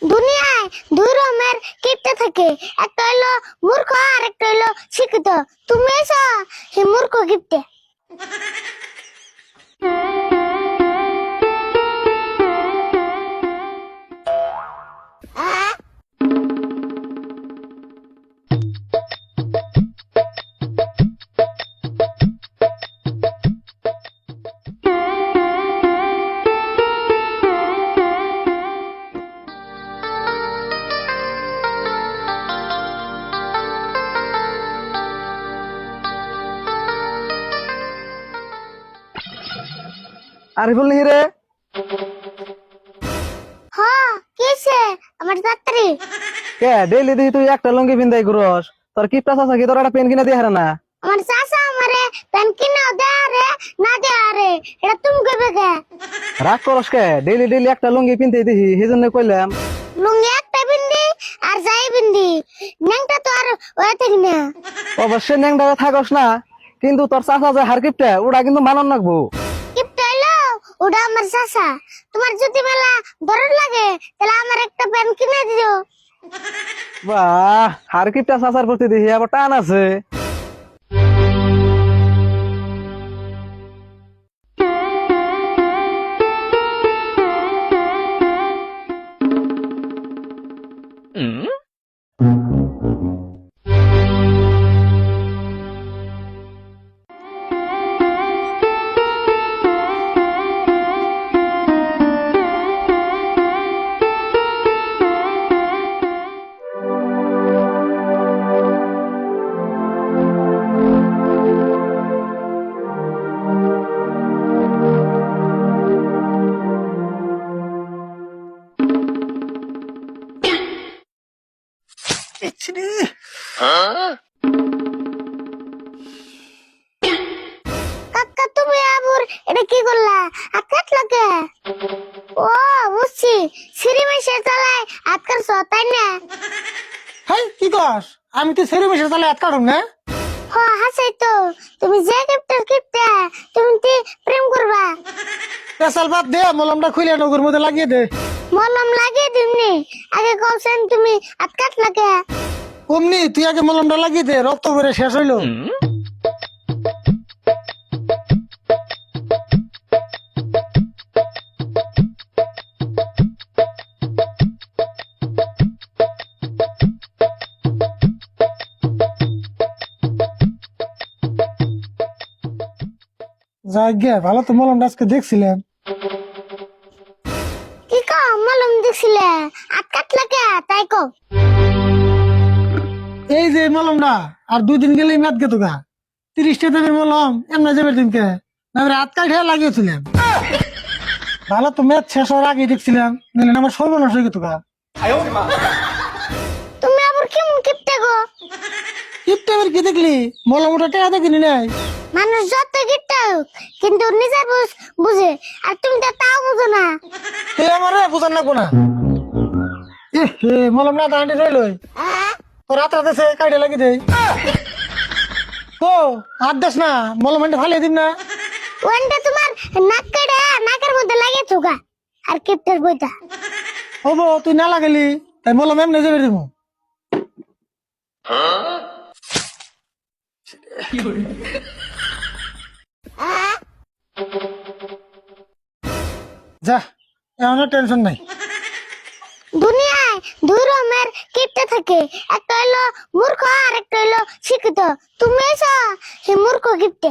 দুনিয়ায় দুই রকমের কিপটে থাকে, একটা হইলো মূর্খ আর একটা হইলো শিক্ষিত। তুমি এসো হে মূর্খ কিপটে। আরিফুল নিহি রে। হ্যাঁ কিসে আমার যাত্রী? কে ডেইলি দেখি তুই একটা লুঙ্গি পিন্দাই ঘুরস, তোর কিপটা চাচা কি তোর একটা পেন কিনে দিয়ে হারে না? আমার চাচা আমারে পেন কিনে দেয়া রে না দেয়া রে এটা তুমি কইবে কে? রাগ করস কে? ডেইলি ডেইলি একটা লুঙ্গি পিনতে দেখি, সেই জন্য কইলাম। লুঙ্গি একটা বিন্দি আর যাই বিন্দি, ন্যাংটা তো আর ওয়া থাকি না। অবশ্যই ন্যাংটা থাকস না, কিন্তু তোর চাচা যে হার কিপটা ওটা কিন্তু মানন রাখবো। কিপটা হইলো ওটা আমার চাচা। তোমার যদি মেলা দরদ লাগে তাহলে আমার একটা পেন কিনে দিও। বাহ, হার কিপটা চাচার প্রতি দেখি আবার টান আছে। কাকা তুমি আবার এটা কি করলা? হাত কাটলো কে? ও বুঝছি, সিঁড়ি মেশে চালায় হাত কাটছো তাই না? হাই কি কস? আমি তো সেরে বসে তাহলে হাত কাটুম না? হ হাসাই তো, তুমি যে কিপটার কিপটা তুমি কি প্রেম করবা? পেশাল বাদ দে, মলমটা খুলে নগর মধ্যে লাগিয়ে দে। মলম লাগিয়ে দিমনি, আগে কওছেন তুমি হাত কাটলা কে? অমনি তুই আগে মলমটা লাগিয়ে দে, রক্ত করে শেষ হইলো। যাই গে, ভালো তো মলমটা আজকে দেখছিলাম। কি কও মলম দিছিলে? হাত কাটলা কে তাই কও। এই যে মলমটা আর 2 দিন গেলেই মেদ গে তোগা। 30টা দামের মলম এমন যাবে দিনকে না, হাত কাটে লাগিয়েছিলাম। ভালো তো মেদ শেষ হওয়ার আগে দেখছিলাম, নিলেন আমার সর্বনাশ হয়ে গেতো গা। তুমি আবার কেমন কিপটা গো? কিপটা এবার কি দেখলি? মলম ওটা টেয়া দেখিনি নাই। মানুষ যত কিপটা হোক কিন্তু নিজের বুঝে, আর তুমি তো তাও বুঝো না। এ আমার বুঝান লাগবো না। মলম না দাঁড়িয়ে রইল, তোর হাত রাতেছে কাইডে লাগি দেই। ও হাত দেস না, মলম এনে ফালিয়ে দিন না। ওয়ানটা তোমার নাক কেটে নাকের মধ্যে লাগিয়ে থুকা আর কিপটার বইটা। হবো তুই না লাগালি তাই মলম এমনি যাবে দিব। যা, এমন টেনশন নাই। দুনিয়ায় দুই রকমের কিপটে থাকে, একটা হইলো মূর্খ আর একটা হইলো শিক্ষিত। তুমি এসো হে মূর্খ কিপটে।